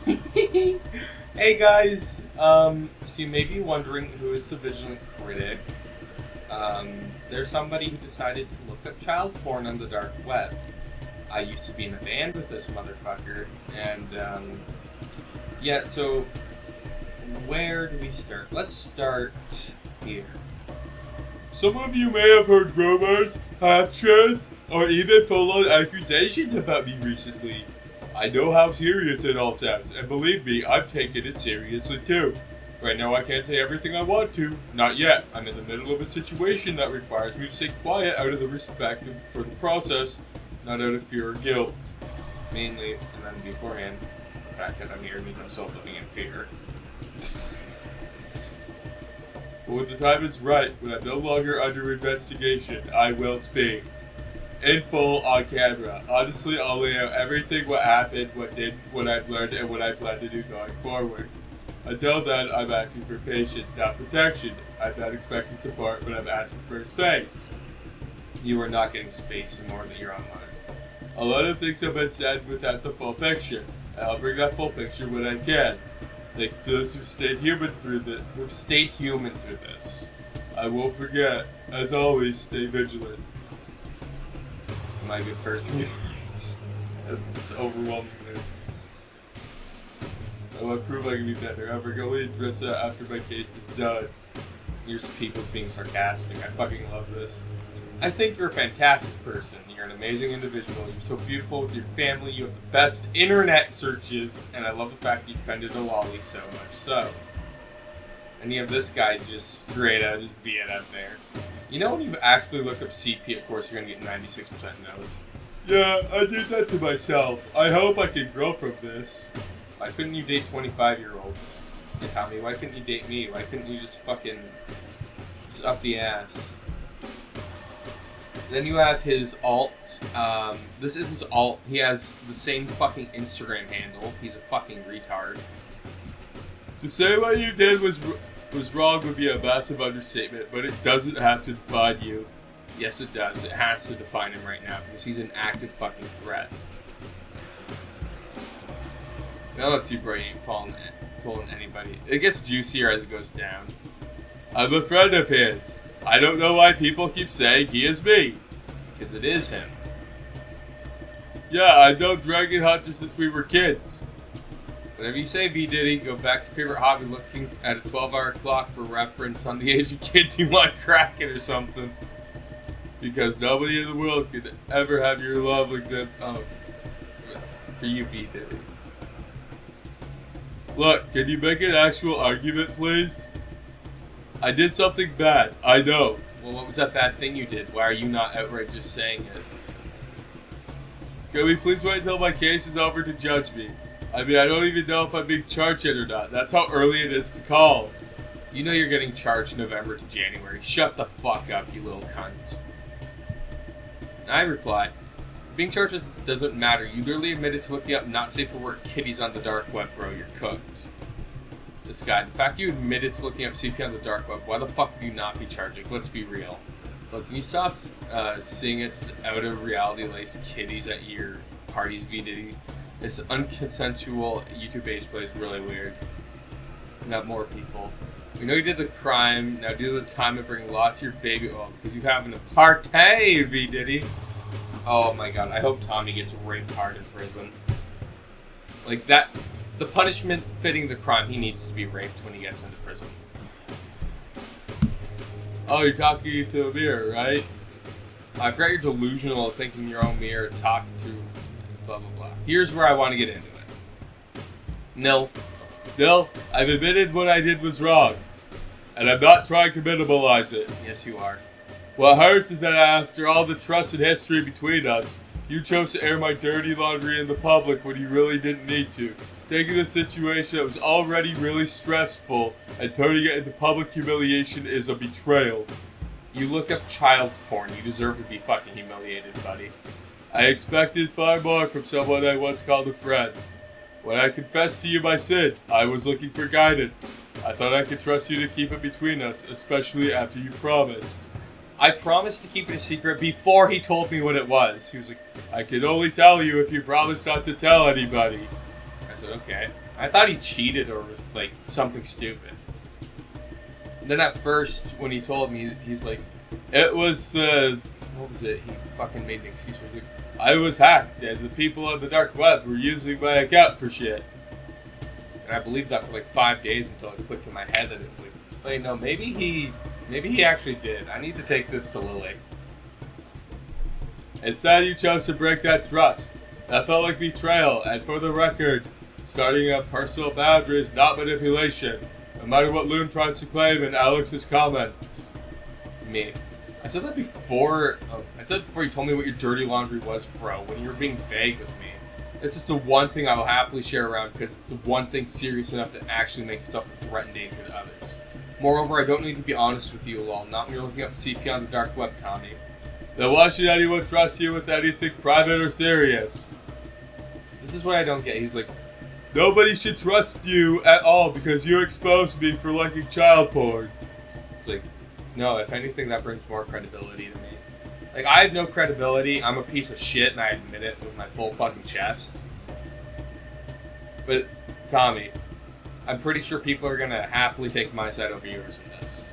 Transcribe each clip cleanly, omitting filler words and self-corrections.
Hey guys, so you may be wondering who is the Vigilant Critic. There's somebody who decided to look up child porn on the dark web. I used to be in a band with this motherfucker, and yeah, so where do we start? Let's start here. Some of you may have heard rumors, half-truths, or even full-on accusations about me recently. I know how serious it all sounds, and believe me, I've taken it seriously too. Right now I can't say everything I want to. Not yet. I'm in the middle of a situation that requires me to stay quiet out of the respect for the process, not out of fear or guilt. Mainly, and then beforehand, the fact that I'm here means I'm still living in fear. But when the time is right, when I'm no longer under investigation, I will speak. In full, on camera. Honestly, I'll lay out everything what happened, what I've learned, and what I plan to do going forward. Until then, I'm asking for patience, not protection. I'm not expecting support, but I'm asking for space. You are not getting space anymore that you're online. A lot of things have been said without the full picture, and I'll bring that full picture when I can. Thank those who've stayed human through this. I won't forget. As always, stay vigilant. Am I a good person? It's overwhelming me. I want to prove I can be better. I'm going to address that after my case is done. Here's people's being sarcastic. I fucking love this. I think you're a fantastic person. You're an amazing individual. You're so beautiful with your family. You have the best internet searches. And I love the fact that you defended a lolly so much so. And you have this guy just straight out just being out there. You know when you actually look up CP, of course you're going to get 96% no's. Yeah, I did that to myself. I hope I can grow from this. Why couldn't you date 25-year-olds? Hey Tommy, why couldn't you date me? Why couldn't you just fucking... Just up the ass? Then you have his alt. This is his alt. He has the same fucking Instagram handle. He's a fucking retard. To say what you did was wrong would be a massive understatement, but it doesn't have to define you. Yes, it does. It has to define him right now because he's an active fucking threat. Now let's see if Bray ain't fooling anybody. It gets juicier as it goes down. I'm a friend of his. I don't know why people keep saying he is me. Because it is him. Yeah, I've known Dragon Hunter since we were kids. Whenever you say V Diddy, go back to your favorite hobby looking at a 12-hour clock for reference on the age of kids you want cracking or something. Because nobody in the world could ever have your love like that. Oh, for you, V Diddy. Look, can you make an actual argument, please? I did something bad, I know. Well, what was that bad thing you did? Why are you not outright just saying it? Can we please wait until my case is over to judge me? I mean, I don't even know if I'm being charged yet or not. That's how early it is to call. You know you're getting charged November to January. Shut the fuck up, you little cunt. I reply, being charged doesn't matter. You literally admitted to looking up not safe for work kitties on the dark web, bro. You're cooked. This guy. The fact you admitted to looking up CP on the dark web, why the fuck would you not be charging? Let's be real. Look, can you stop seeing us out of reality-laced kitties at your parties, V Diddy? This unconsensual YouTube age play is really weird. Not more people. We know you did the crime. Now do the time and bring lots of your baby oil because you having a party, V Diddy. Oh my god, I hope Tommy gets raped hard in prison. Like that, the punishment fitting the crime, he needs to be raped when he gets into prison. Oh, you're talking to a mirror, right? I forgot you're delusional thinking your own mirror, talking to blah blah blah. Here's where I want to get into it. No, I've admitted what I did was wrong. And I'm not trying to minimalize it. Yes, you are. What hurts is that after all the trust and history between us, you chose to air my dirty laundry in the public when you really didn't need to. Taking the situation that was already really stressful and turning it into public humiliation is a betrayal. You look up child porn. You deserve to be fucking humiliated, buddy. I expected far more from someone I once called a friend. When I confessed to you my sin, I was looking for guidance. I thought I could trust you to keep it between us, especially after you promised. I promised to keep it a secret before he told me what it was. He was like, I can only tell you if you promise not to tell anybody. said, okay. I thought he cheated or was like something stupid. And then at first, when he told me, he's like, it was, what was it? He fucking made an excuse for it. I was hacked, and the people on the dark web were using my account for shit. And I believed that for like 5 days until it clicked in my head that it was like, wait, no, maybe he actually did. I need to take this to Lily. Instead, you chose to break that trust. That felt like betrayal, and for the record, starting a personal boundary is not manipulation, no matter what Loon tries to claim in Alex's comments. Me. I said that before. I said before you told me what your dirty laundry was, bro, when you were being vague with me. It's just the one thing I will happily share around because it's the one thing serious enough to actually make yourself a threat and danger to others. Moreover, I don't need to be honest with you, lol. Not when you're looking up CP on the dark web, Tommy. Then why should anyone trust you with anything private or serious? This is what I don't get. He's like, nobody should trust you at all because you exposed me for liking child porn. It's like, no, if anything, that brings more credibility to me. Like, I have no credibility. I'm a piece of shit, and I admit it with my full fucking chest. But, Tommy, I'm pretty sure people are gonna happily take my side over yours in this.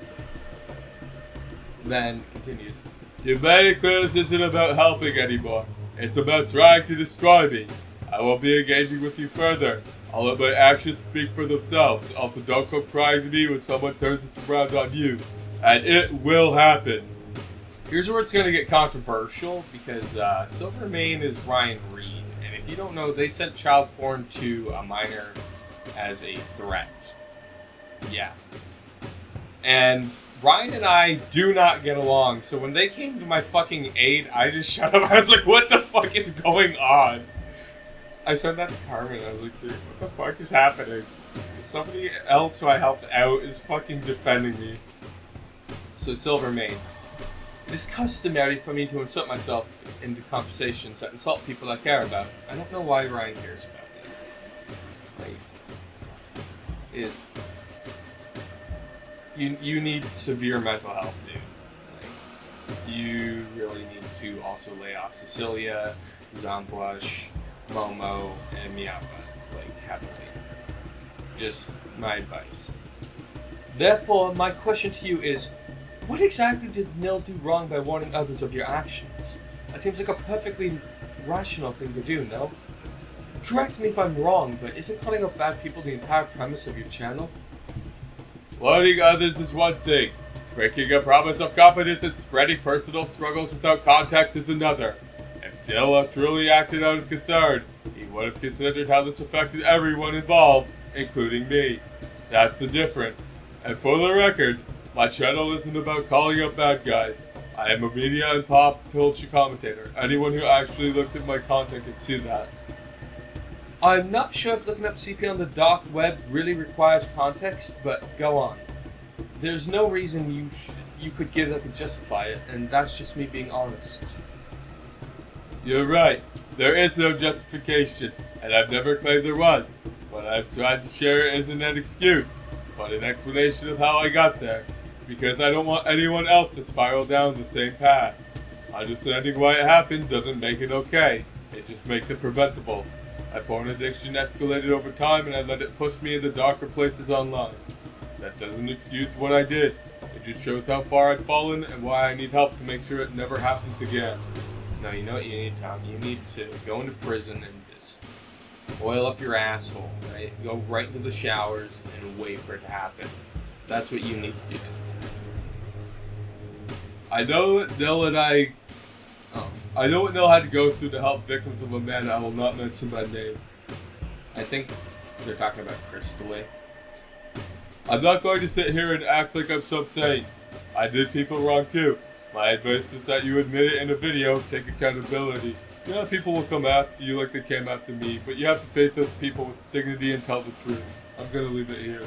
Then continues. You've made it clear this isn't about helping anymore. It's about trying to destroy me. I won't be engaging with you further. I'll let my actions speak for themselves. Also, don't come crying to me when someone turns this around on you. And it will happen. Here's where it's going to get controversial, because Silvermane is Ryan Reed. And if you don't know, they sent child porn to a minor as a threat. Yeah. And Ryan and I do not get along, so when they came to my fucking aid, I just shut up. I was like, what the fuck is going on? I said that to Carabin. I was like, dude, what the fuck is happening? Somebody else who I helped out is fucking defending me. So Silvermane. It is customary for me to insert myself into conversations that insult people I care about. I don't know why Ryan cares about me. Like, you need severe mental health, dude. Like, you really need to also lay off Cecilia, Zomblush, Momo, and Miapa, like, heavily. Just my advice. Therefore, my question to you is, what exactly did Nil do wrong by warning others of your actions? That seems like a perfectly rational thing to do, no? Correct me if I'm wrong, but isn't calling out bad people the entire premise of your channel? Warning others is one thing. Breaking a promise of confidence and spreading personal struggles without context is another. If Dilla truly acted out of concern, he would have considered how this affected everyone involved, including me. That's the difference. And for the record, my channel isn't about calling out bad guys. I am a media and pop culture commentator. Anyone who actually looked at my content can see that. I'm not sure if looking up CP on the dark web really requires context, but go on. There's no reason you could give that to justify it, and that's just me being honest. You're right. There is no justification, and I've never claimed there was. What I've tried to share isn't an excuse, but an explanation of how I got there. Because I don't want anyone else to spiral down the same path. Understanding why it happened doesn't make it okay. It just makes it preventable. My porn addiction escalated over time and I let it push me into darker places online. That doesn't excuse what I did. It just shows how far I've fallen and why I need help to make sure it never happens again. Now you know what you need, Tom. You need to go into prison and just oil up your asshole, right? Go right into the showers and wait for it to happen. That's what you need to do. I know what Nil had to go through to help victims of a man I will not mention by name. I think they're talking about Crystal. I'm not going to sit here and act like I'm some saint. I did people wrong too. My advice is that you admit it in a video, take accountability. Yeah, people will come after you like they came after me, but you have to face those people with dignity and tell the truth. I'm gonna leave it here.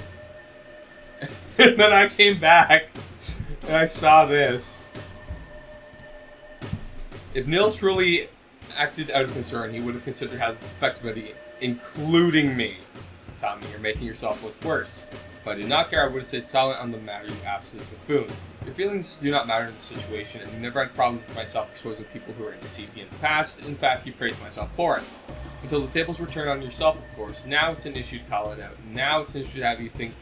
And then I came back and I saw this. If Nil truly acted out of concern, he would have considered how this affected me, including me. Tommy, you're making yourself look worse. If I did not care, I would have stayed silent on the matter, you absolute buffoon. Your feelings do not matter in this situation, and you never had problems with myself exposing people who were into CP in the past. In fact, you praised myself for it. Until the tables were turned on yourself, of course. Now it's an issue to call it out. Now it's an issue to have you think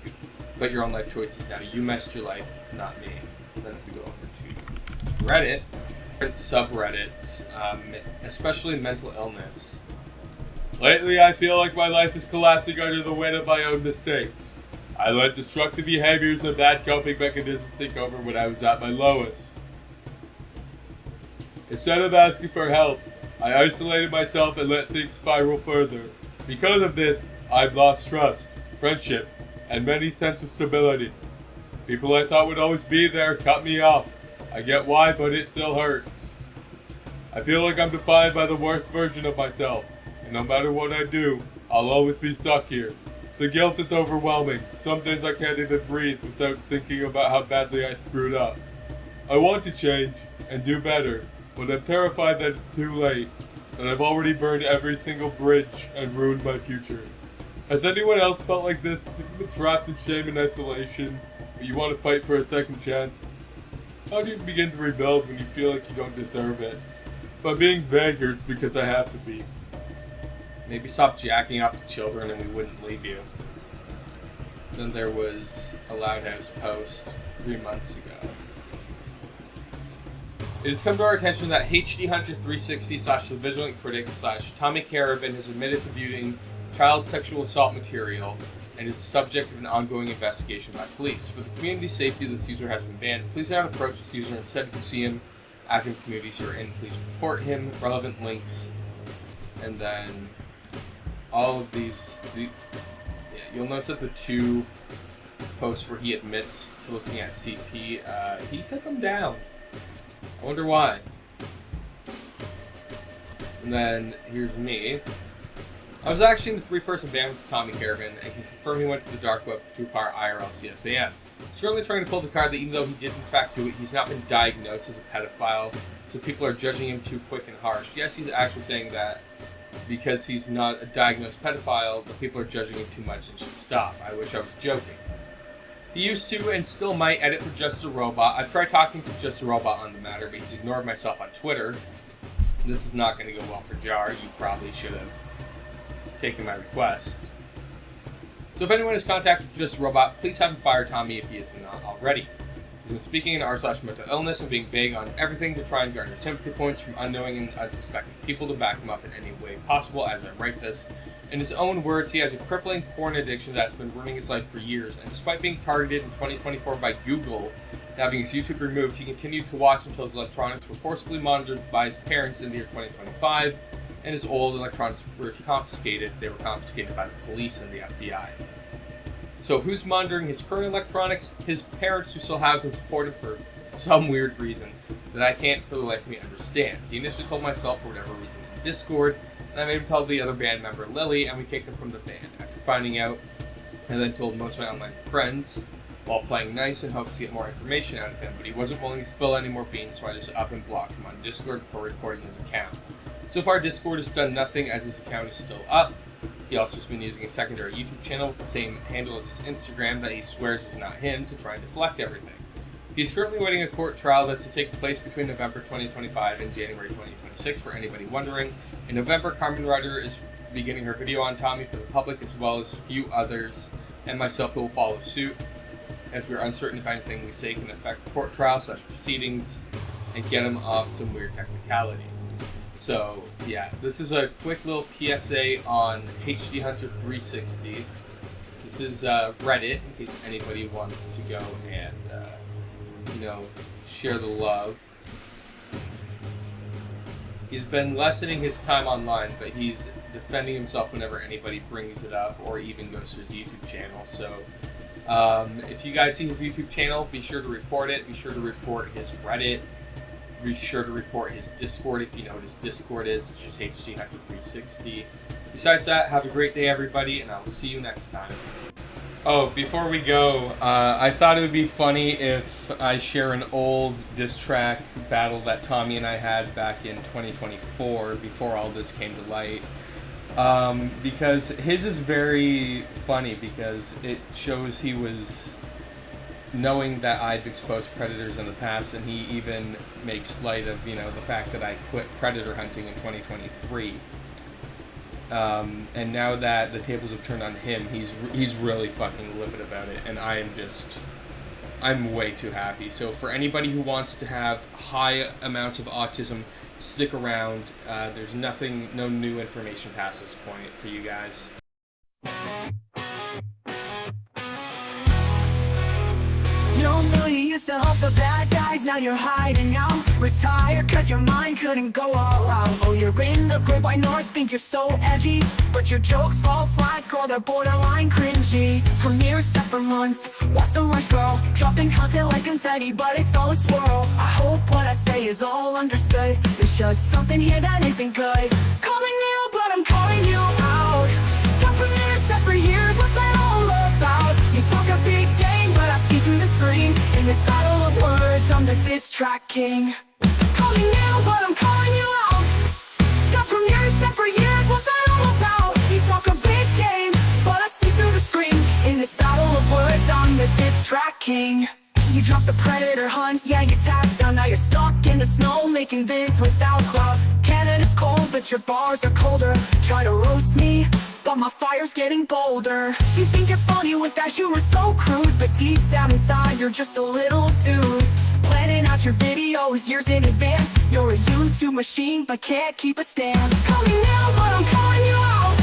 about your own life choices. Now you messed your life, not me. And then if we go over to Reddit, subreddits, especially mental illness. Lately, I feel like my life is collapsing under the weight of my own mistakes. I let destructive behaviors and bad coping mechanisms take over when I was at my lowest. Instead of asking for help, I isolated myself and let things spiral further. Because of this, I've lost trust, friendships, and many sense of stability. People I thought would always be there cut me off. I get why, but it still hurts. I feel like I'm defined by the worst version of myself, and no matter what I do, I'll always be stuck here. The guilt is overwhelming. Some days I can't even breathe without thinking about how badly I screwed up. I want to change and do better, but I'm terrified that it's too late, that I've already burned every single bridge and ruined my future. Has anyone else felt like this? You've been trapped in shame and isolation, but you want to fight for a second chance? How do you begin to rebuild when you feel like you don't deserve it? By being vague, it's because I have to be. Maybe stop jacking off to children and we wouldn't leave you. Then there was a Loud House post 3 months ago. It has come to our attention that HD Hunter 360 / TheVigilantCritic / Tommy Carabin has admitted to viewing child sexual assault material and is subject of an ongoing investigation by police. For the community's safety, this user has been banned. Please do not approach this user. Instead, if you see him active in communities you're in, please report him. Relevant links. And then all of these... you'll notice that the 2 posts where he admits to looking at CP, he took them down. I wonder why. And then here's me. I was actually in the 3-person band with Tommy Carabin, and he confirmed he went to the dark web to acquire IRL CSAM. He's currently trying to pull the card that even though he did in fact do it, he's not been diagnosed as a pedophile, so people are judging him too quick and harsh. Yes, he's actually saying that because he's not a diagnosed pedophile, but people are judging him too much and should stop. I wish I was joking. He used to and still might edit for Just a Robot. I've tried talking to Just a Robot on the matter, but he's ignored myself on Twitter. This is not going to go well for Jar. You probably should have taken my request. So if anyone has contact with Just a Robot, please have him fire Tommy if he is not already. He's been speaking in r/mental illness and being vague on everything to try and garner sympathy points from unknowing and unsuspecting people to back him up in any way possible as I write this. In his own words, he has a crippling porn addiction that's been ruining his life for years, and despite being targeted in 2024 by Google, having his YouTube removed, he continued to watch until his electronics were forcibly monitored by his parents in the year 2025, and his old electronics were confiscated. They were confiscated by the police and the FBI. So who's monitoring his current electronics? His parents, who still house and support him for some weird reason that I can't for the life of me understand. He initially told myself for whatever reason in Discord, and I made him tell the other band member Lily, and we kicked him from the band. After finding out, I then told most of my online friends while playing nice in hopes to get more information out of him, but he wasn't willing to spill any more beans, so I just up and blocked him on Discord before reporting his account. So far, Discord has done nothing as his account is still up. He also has been using a secondary YouTube channel with the same handle as his Instagram that he swears is not him to try and deflect everything. He's currently waiting a court trial that's to take place between November 2025 and January 2026 for anybody wondering. In November, Carmen Ryder is beginning her video on Tommy for the public, as well as a few others and myself who will follow suit, as we are uncertain if anything we say can affect the court trial / proceedings and get him off some weird technicality. So, yeah, this is a quick little PSA on HD Hunter 360. This is Reddit, in case anybody wants to go and, share the love. He's been lessening his time online, but he's defending himself whenever anybody brings it up or even goes to his YouTube channel. So, if you guys see his YouTube channel, be sure to report it. Be sure to report his Reddit. Be sure to report his Discord if you know what his Discord is. It's just HD Hunter 360. Besides that, have a great day, everybody, and I will see you next time. Oh, before we go, I thought it would be funny if I share an old diss track battle that Tommy and I had back in 2024, before all this came to light. Because his is very funny, because it shows he was knowing that I've exposed predators in the past, and he even makes light of, the fact that I quit predator hunting in 2023. And now that the tables have turned on him, he's really fucking livid about it, and I'm way too happy. So for anybody who wants to have high amounts of autism, stick around. There's no new information past this point for you guys. You knew you used to help the bad guys, now you're hiding out. Retired cause your mind couldn't go all out. Oh, you're in the great white north, think you're so edgy, but your jokes fall flat, girl, they're borderline cringy. Premieres set for months, what's the rush, girl? Dropping content like confetti, but it's all a swirl. I hope what I say is all understood. There's just something here that isn't good. Calling you, but I'm calling you out. Got premieres set for years, what's that all about? You talk a big game, but I see through the screen. In this battle of words, I'm the diss track king. Calling you, but I'm calling you out. Got premieres set for years, what's that all about? You talk a big game, but I see through the screen. In this battle of words, I'm the diss track king. You dropped the predator hunt, yeah, you tapped down. Now you're stuck in the snow, making vids without clout. Canada's cold, but your bars are colder. Try to roast me, but my fire's getting bolder. You think you're funny with that humor so crude, but deep down inside you're just a little dude. Planning out your videos years in advance. You're a YouTube machine, but can't keep a stance. Call me now, but I'm calling you out.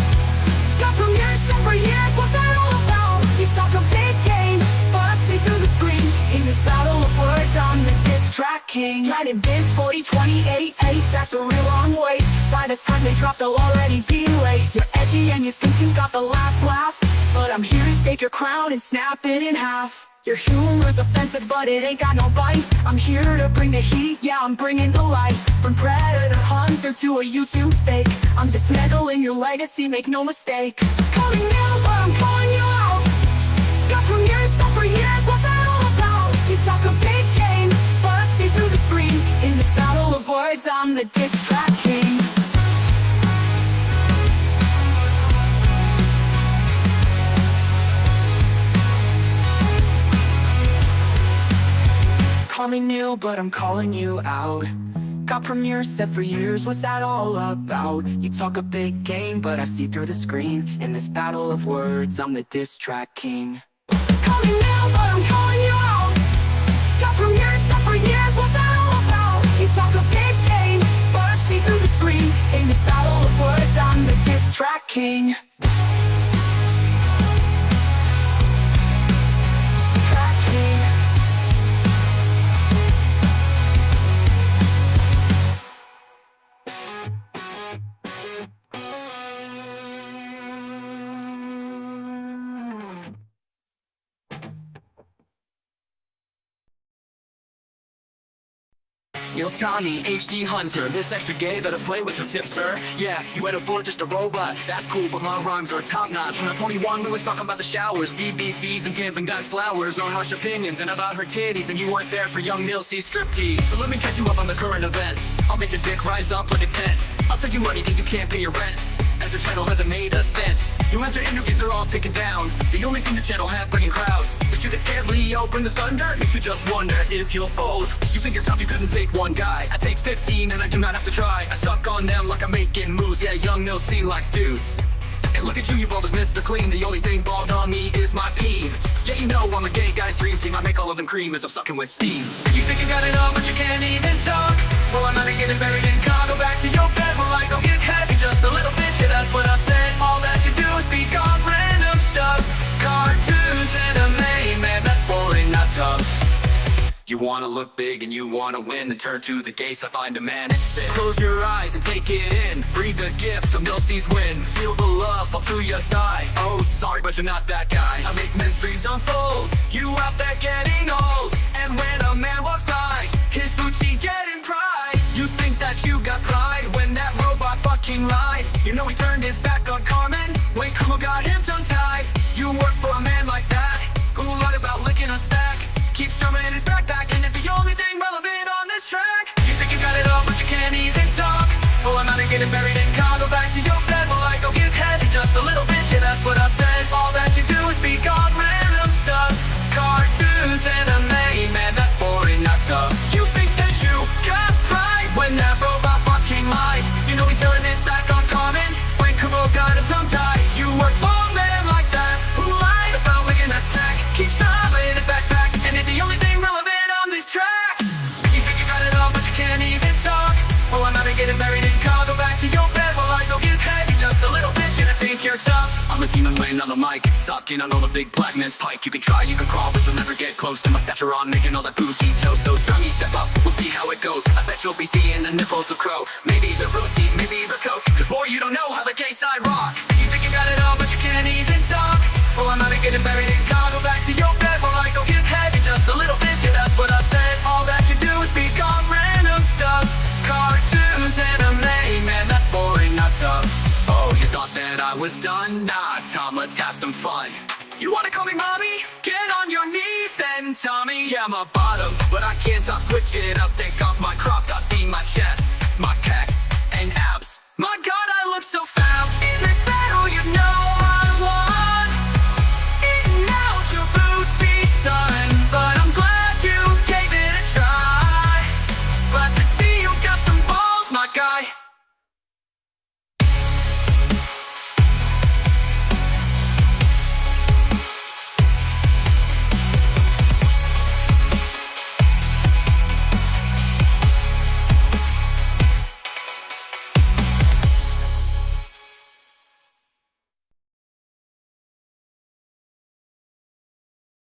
Got premieres set for years, what's that all about? You talk a big game, but I see through the screen. In this battle of words, I'm the diss track king. Writing bids 40, 28, 8, that's a real long wait. By the time they drop, they'll already be late. You're edgy and you think you got the last laugh, but I'm here to take your crown and snap it in half. Your humor's offensive, but it ain't got no bite. I'm here to bring the heat, yeah, I'm bringing the light. From predator hunter to a YouTube fake, I'm dismantling your legacy, make no mistake. Calling you, but I'm calling you out. Got premieres set for years, what's that all about? You talk a big game, but I see through the screen. In this battle of words, I'm the diss track king. Call me new, but I'm calling you out. Got premieres set for years, what's that all about? You talk a big game, but I see through the screen. In this battle of words, I'm the diss track king. Call me new, but I'm calling you out. Got premieres set for years, what's that all about? You talk a big game, but I see through the screen. In this battle of words, I'm the diss track king. Yo, Tommy, HD Hunter, this extra gay, better play with some tips, sir. Yeah, you went for just a robot, that's cool, but my rhymes are top-notch. When I'm 21, we was talking about the showers, BBCs, and giving guys flowers on harsh opinions, and about her titties, and you weren't there for young Nil C striptease. So let me catch you up on the current events. I'll make your dick rise up like a tent. I'll send you money cause you can't pay your rent, as your channel hasn't made a cent. You had your interviews, they're all taken down. The only thing the channel had bringing crowds. But you get scared, Leo, bring the thunder. Makes me just wonder if you'll fold. You think you're tough, you couldn't take one guy. I take 15 and I do not have to try. I suck on them like I'm making moves. Yeah, young Nil C likes dudes. And look at you, you bald as Mr. Clean. The only thing bald on me is my peen. Yeah, you know I'm a gay guy's dream team. I make all of them cream as I'm sucking with steam. You think you got it all, but you can't even talk. Well, I'm not getting buried in car. Go back to your bed, well, I go get heavy just a little bit. Yeah, that's what I said. All that you do is speak on random stuff. Cartoons and anime, man, that's boring, not tough. You wanna look big and you wanna win, and turn to the gaze, I find a man and sit. Close your eyes and take it in. Breathe the gift of Nil C's win. Feel the love fall to your thigh. Oh, sorry, but you're not that guy. I make men's dreams unfold. You out there getting old. And when a man walks by, his booty getting pride. You think that you got pride when that robot fucking lied. You know he turned his back on Carmen when Kumo got him tongue-tied. You work for a man like that, who lied about licking a sack. Keeps drumming in his backpack and is the only thing relevant on this track. You think you got it all, but you can't even talk. Well, I'm not getting buried in car. Go back to your bed, well, I go give head just a little bit. Yeah, that's what I said. All that you do is speak on random stuff. Cartoons and anime, man, that's boring, not tough. You think that you got pride when that robot fucking lied. You know he turned his back on Carmen when Kumo got I'm playing on the mic, sucking on all the big black man's pike. You can try, you can crawl, but you'll never get close to my stature on making all that booty toast. So try me, step up, we'll see how it goes. I bet you'll be seeing the nipples of crow. Maybe the rosy, maybe the coke. Cause boy, you don't know how the gay side rock. You think you got it all, but you can't even talk. Well, I'm out of getting buried in God. Go back to your bed while I go get heavy just a little bit. Yeah, that's what I said. All that you do is speak on random stuff. Cartoons, anime, man, that's boring, not tough. Oh, you thought that I was done? Nah, Tom, let's have some fun. You wanna call me mommy? Get on your knees then, Tommy. Yeah, I'm a bottom, but I can't stop, switch it up. Take off my crop top, see my chest, my pecs, and abs. My God, I look so fab. In this battle, you know